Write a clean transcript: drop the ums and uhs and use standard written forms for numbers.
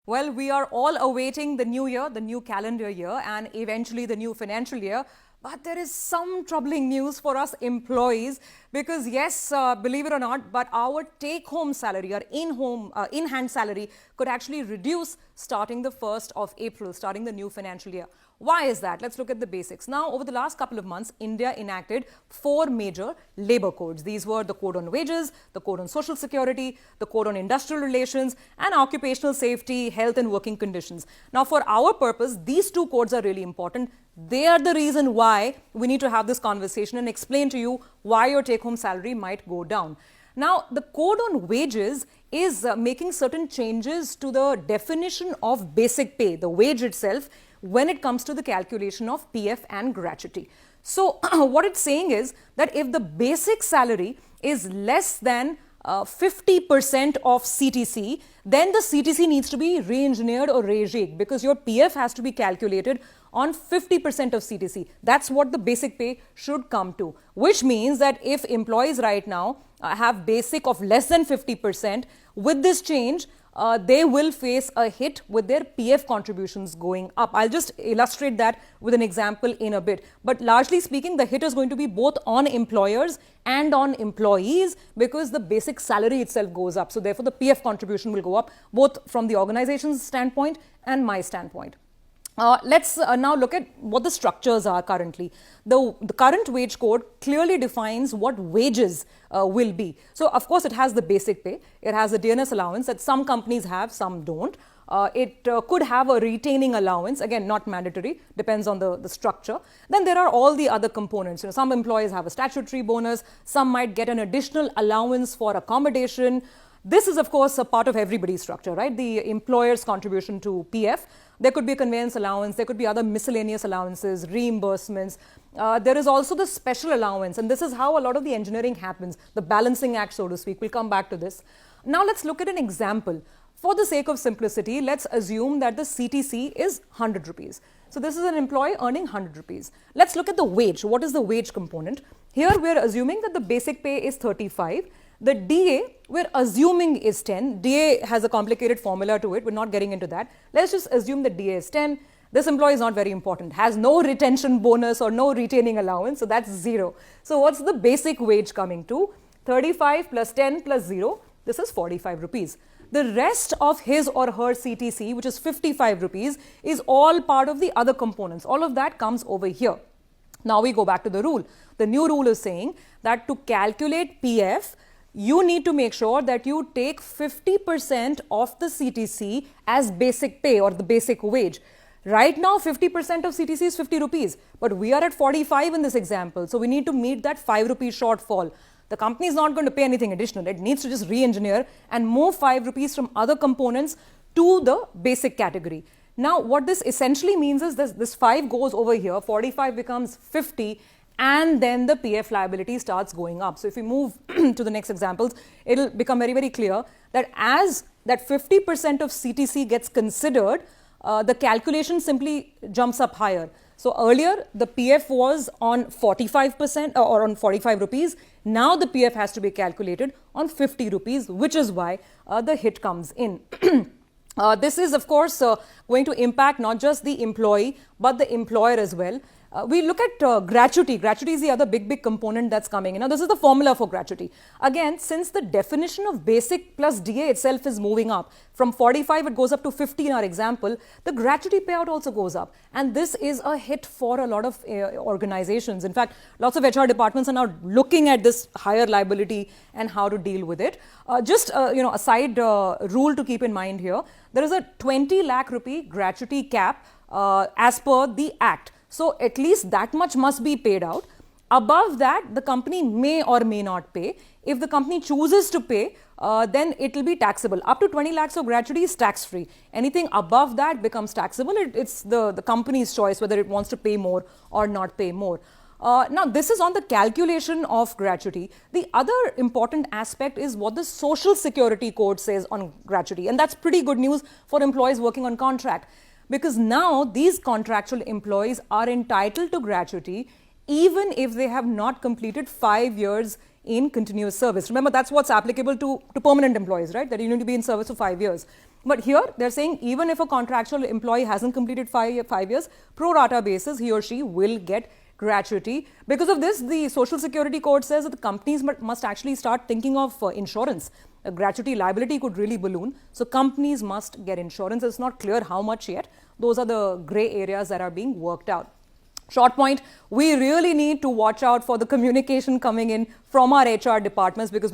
Well, we are all awaiting the new year, the new calendar year, and eventually the new financial year. But there is some troubling news for us employees because, yes, believe it or not, but our take-home salary, our in-hand salary could actually reduce starting the 1st of April, starting the new financial year. Why is that? Let's look at the basics. Now, over the last couple of months, India enacted 4 major labor codes. These were the Code on Wages, the Code on Social Security, the Code on Industrial Relations, and Occupational Safety, Health and Working Conditions. Now, for our purpose, these 2 codes are really important. They are the reason why we need to have this conversation and explain to you why your take-home salary might go down. Now, the Code on Wages is making certain changes to the definition of basic pay, the wage itself, when it comes to the calculation of PF and gratuity. So, what it's saying is that if the basic salary is less than 50% of CTC, then the CTC needs to be re-engineered or rejigged because your PF has to be calculated on 50% of CTC. That's what the basic pay should come to, which means that if employees right now have basic of less than 50%, with this change, they will face a hit with their PF contributions going up. I'll just illustrate that with an example in a bit. But largely speaking, the hit is going to be both on employers and on employees because the basic salary itself goes up. So therefore, the PF contribution will go up both from the organization's standpoint and my standpoint. Let's now look at what the structures are currently. The current wage code clearly defines what wages will be. So, of course, it has the basic pay. It has a DNS allowance that some companies have, some don't. It could have a retaining allowance, again, not mandatory, depends on the structure. Then there are all the other components. Some employees have a statutory bonus. Some might get an additional allowance for accommodation. This is, of course, a part of everybody's structure, right? The employer's contribution to PF. There could be a conveyance allowance, there could be other miscellaneous allowances, reimbursements. There is also the special allowance, and this is how a lot of the engineering happens, the balancing act, so to speak. We'll come back to this. Now let's look at an example. For the sake of simplicity, let's assume that the CTC is 100 rupees. So this is an employee earning 100 rupees. Let's look at the wage. What is the wage component? Here we're assuming that the basic pay is 35. The DA, we're assuming is 10. DA has a complicated formula to it. We're not getting into that. Let's just assume that DA is 10. This employee is not very important, has no retention bonus or no retaining allowance, so that's 0. So what's the basic wage coming to? 35 plus 10 plus 0, this is 45 rupees. The rest of his or her CTC, which is 55 rupees, is all part of the other components. All of that comes over here. Now we go back to the rule. The new rule is saying that to calculate PF, you need to make sure that you take 50% of the CTC as basic pay or the basic wage. Right now, 50% of CTC is 50 rupees, but we are at 45 in this example. So we need to meet that 5 rupees shortfall. The company is not going to pay anything additional. It needs to just re-engineer and move 5 rupees from other components to the basic category. Now, what this essentially means is this 5 goes over here, 45 becomes 50, and then the PF liability starts going up. So if we move to the next examples, it'll become very, very clear that as that 50% of CTC gets considered, the calculation simply jumps up higher. So earlier, the PF was on 45% or on 45 rupees. Now the PF has to be calculated on 50 rupees, which is why the hit comes in. This is, of course, going to impact not just the employee, but the employer as well. We look at gratuity. Gratuity is the other big component that's coming in. Now, this is the formula for gratuity. Again, since the definition of basic plus DA itself is moving up, from 45 it goes up to 50 in our example, the gratuity payout also goes up. And this is a hit for a lot of organizations. In fact, lots of HR departments are now looking at this higher liability and how to deal with it. A side rule to keep in mind here, there is a 20 lakh rupee gratuity cap as per the Act. So at least that much must be paid out. Above that, the company may or may not pay. If the company chooses to pay, then it will be taxable. Up to 20 lakhs of gratuity is tax-free. Anything above that becomes taxable. It's the company's choice whether it wants to pay more or not pay more. Now, this is on the calculation of gratuity. The other important aspect is what the Social Security Code says on gratuity. And that's pretty good news for employees working on contract. Because now these contractual employees are entitled to gratuity even if they have not completed 5 years in continuous service. Remember, that's what's applicable to permanent employees, right? That you need to be in service for 5 years. But here they're saying even if a contractual employee hasn't completed 5 years, pro rata basis, he or she will get gratuity. Because of this, the Social Security Code says that the companies must actually start thinking of insurance. A gratuity liability could really balloon. So companies must get insurance. It's not clear how much yet. Those are the grey areas that are being worked out. Short point, we really need to watch out for the communication coming in from our HR departments, because